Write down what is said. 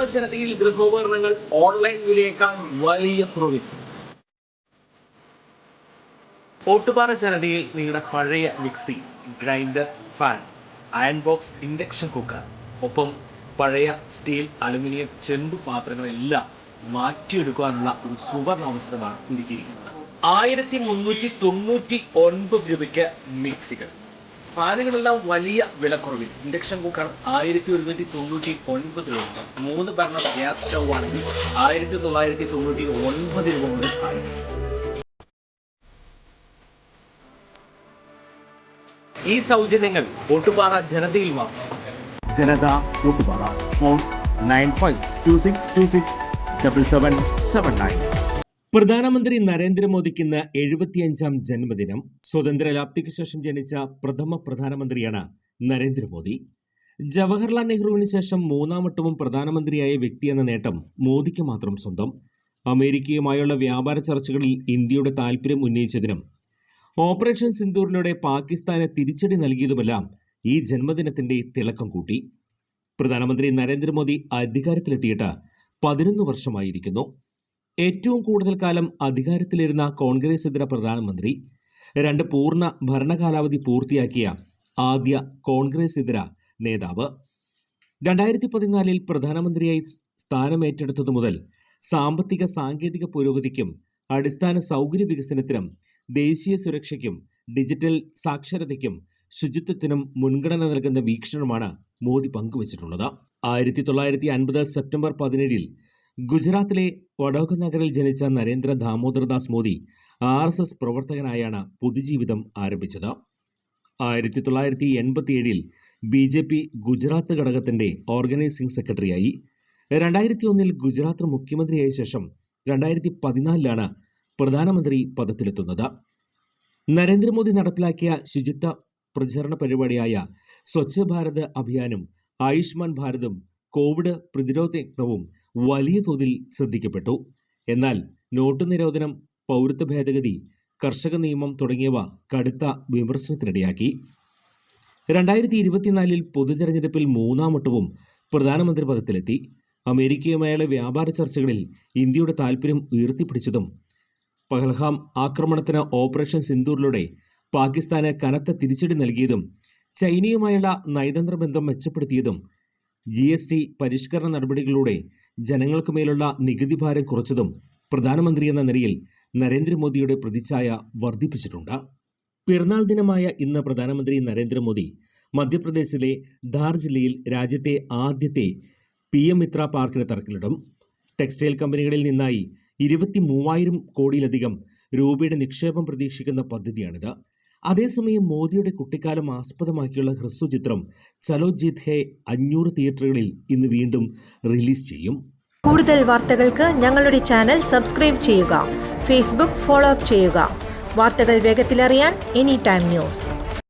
Ottupara ജനതയിൽ ഗൃഹോപകരണങ്ങൾ online വിലയേക്കാൾ വലിയ കുറവിൽ. ഓട്ടുപാറ ജനതയിൽ നിങ്ങളുടെ പഴയ mixie, grinder, fan, iron box, induction cooker, ഒപ്പം പഴയ സ്റ്റീൽ, അലുമിനിയം, ചെമ്പ് പാത്രങ്ങളെല്ലാം മാറ്റിയെടുക്കാനുള്ള ഒരു സുവർണ അവസരമാണ് ഒരുക്കിയിരിക്കുന്നത്. 1399 രൂപയ്ക്ക് മിക്സികൾ, ഫാനുകളെല്ലാം വലിയ വിലക്കുറവിൽ. ഇൻഡക്ഷൻ കുക്കർ 1199 രൂപ. 3 ബർണർ ഗ്യാസ് സ്റ്റൗ ആണെങ്കിൽ 1999 രൂപ മുതൽ ആണ്. ഈ സൗജന്യങ്ങൾ ഓട്ടുപാറ ജനതയിൽ മാത്രം. ജനത ഓട്ടുപാറ. ഫോൺ 9526267779. പ്രധാനമന്ത്രി നരേന്ദ്രമോദിക്ക് ഇന്ന് 75ാം ജന്മദിനം. സ്വതന്ത്രലാപ്തിക്ക് ശേഷം ജനിച്ച പ്രഥമ പ്രധാനമന്ത്രിയാണ് നരേന്ദ്രമോദി. ജവഹർലാൽ നെഹ്റുവിന് ശേഷം 3ാം വട്ടവും പ്രധാനമന്ത്രിയായ വ്യക്തി എന്ന നേട്ടം മോദിക്ക് മാത്രം സ്വന്തം. അമേരിക്കയുമായുള്ള വ്യാപാര ചർച്ചകളിൽ ഇന്ത്യയുടെ താൽപര്യം ഉന്നയിച്ചതിനും ഓപ്പറേഷൻ സിന്ദൂറിലൂടെ പാകിസ്ഥാന് തിരിച്ചടി നൽകിയതുമെല്ലാം ഈ ജന്മദിനത്തിന്റെ തിളക്കം കൂട്ടി. പ്രധാനമന്ത്രി നരേന്ദ്രമോദി അധികാരത്തിലെത്തിയിട്ട് 11 വർഷമായിരിക്കുന്നു. ഏറ്റവും കൂടുതൽ കാലം അധികാരത്തിലിരുന്ന കോൺഗ്രസ് ഇതര പ്രധാനമന്ത്രി, 2 പൂർണ്ണ ഭരണകാലാവധി പൂർത്തിയാക്കിയ ആദ്യ കോൺഗ്രസ് ഇതര നേതാവ്. 2014 പ്രധാനമന്ത്രിയായി സ്ഥാനമേറ്റെടുത്തതു മുതൽ സാമ്പത്തിക സാങ്കേതിക പുരോഗതിക്കും അടിസ്ഥാന സൗകര്യ വികസനത്തിനും ദേശീയ സുരക്ഷയ്ക്കും ഡിജിറ്റൽ സാക്ഷരതയ്ക്കും ശുചിത്വത്തിനും മുൻഗണന നൽകുന്ന വീക്ഷണമാണ് മോദി പങ്കുവച്ചിട്ടുള്ളത്. 1950 സെപ്റ്റംബർ 17 ഗുജറാത്തിലെ വഡോദര നഗറിൽ ജനിച്ച നരേന്ദ്ര ദാമോദർദാസ് മോദി RSS പ്രവർത്തകനായാണ് പൊതുജീവിതം ആരംഭിച്ചത്. 1987 BJP ഗുജറാത്ത് ഘടകത്തിന്റെ ഓർഗനൈസിംഗ് സെക്രട്ടറിയായി. 2001 ഗുജറാത്ത് മുഖ്യമന്ത്രിയായ ശേഷം 2014 പ്രധാനമന്ത്രി പദത്തിലെത്തുന്നത്. നരേന്ദ്രമോദി നടപ്പിലാക്കിയ ശുചിത്വ പ്രചരണ പരിപാടിയായ സ്വച്ഛ് ഭാരത് അഭിയാനും ആയുഷ്മാൻ ഭാരതും കോവിഡ് പ്രതിരോധ യജ്ഞവും വലിയ തോതിൽ ശ്രദ്ധിക്കപ്പെട്ടു. എന്നാൽ നോട്ട് നിരോധനം, പൗരത്വ ഭേദഗതി, കർഷക നിയമം തുടങ്ങിയവ കടുത്ത വിമർശനത്തിനിടയാക്കി. 2024 പൊതുതെരഞ്ഞെടുപ്പിൽ 3ാം വട്ടവും പ്രധാനമന്ത്രി പദത്തിലെത്തി. അമേരിക്കയുമായുള്ള വ്യാപാര ചർച്ചകളിൽ ഇന്ത്യയുടെ താൽപര്യം ഉയർത്തിപ്പിടിച്ചതും പഹൽഗാം ആക്രമണത്തിന് ഓപ്പറേഷൻ സിന്ദൂറിലൂടെ പാകിസ്ഥാന് കനത്ത തിരിച്ചടി നൽകിയതും ചൈനയുമായുള്ള നയതന്ത്ര ബന്ധം മെച്ചപ്പെടുത്തിയതും GST പരിഷ്കരണ നടപടികളിലൂടെ ജനങ്ങൾക്ക് മേലുള്ള നികുതി ഭാരം കുറച്ചതും പ്രധാനമന്ത്രി എന്ന നിലയിൽ നരേന്ദ്രമോദിയുടെ പ്രതിച്ഛായ വർദ്ധിപ്പിച്ചിട്ടുണ്ട്. പിറന്നാൾ ദിനമായ ഇന്ന് പ്രധാനമന്ത്രി നരേന്ദ്രമോദി മധ്യപ്രദേശിലെ ധാർ ജില്ലയിൽ രാജ്യത്തെ ആദ്യത്തെ PM മിത്ര പാർക്കിന് തറക്കല്ലിടും. ടെക്സ്റ്റൈൽ കമ്പനികളിൽ നിന്നായി 23,000 കോടിയിലധികം രൂപയുടെ നിക്ഷേപം പ്രതീക്ഷിക്കുന്ന പദ്ധതിയാണിത്. അതേസമയം മോദിയുടെ കുട്ടിക്കാലം ആസ്പദമാക്കിയുള്ള ഹ്രസ്വ ചിത്രം ചലോ ജീത് ഹേ 500 തിയേറ്ററുകളിൽ ഇന്ന് വീണ്ടും റിലീസ് ചെയ്യും. കൂടുതൽ വാർത്തകൾക്ക് ഞങ്ങളുടെ ചാനൽ സബ്സ്ക്രൈബ് ചെയ്യുക. ഫേസ്ബുക്ക് ഫോളോ അപ്പ് ചെയ്യുക. വാർത്തകൾ വേഗത്തിലറിയാൻ എനി ടൈം ന്യൂസ്.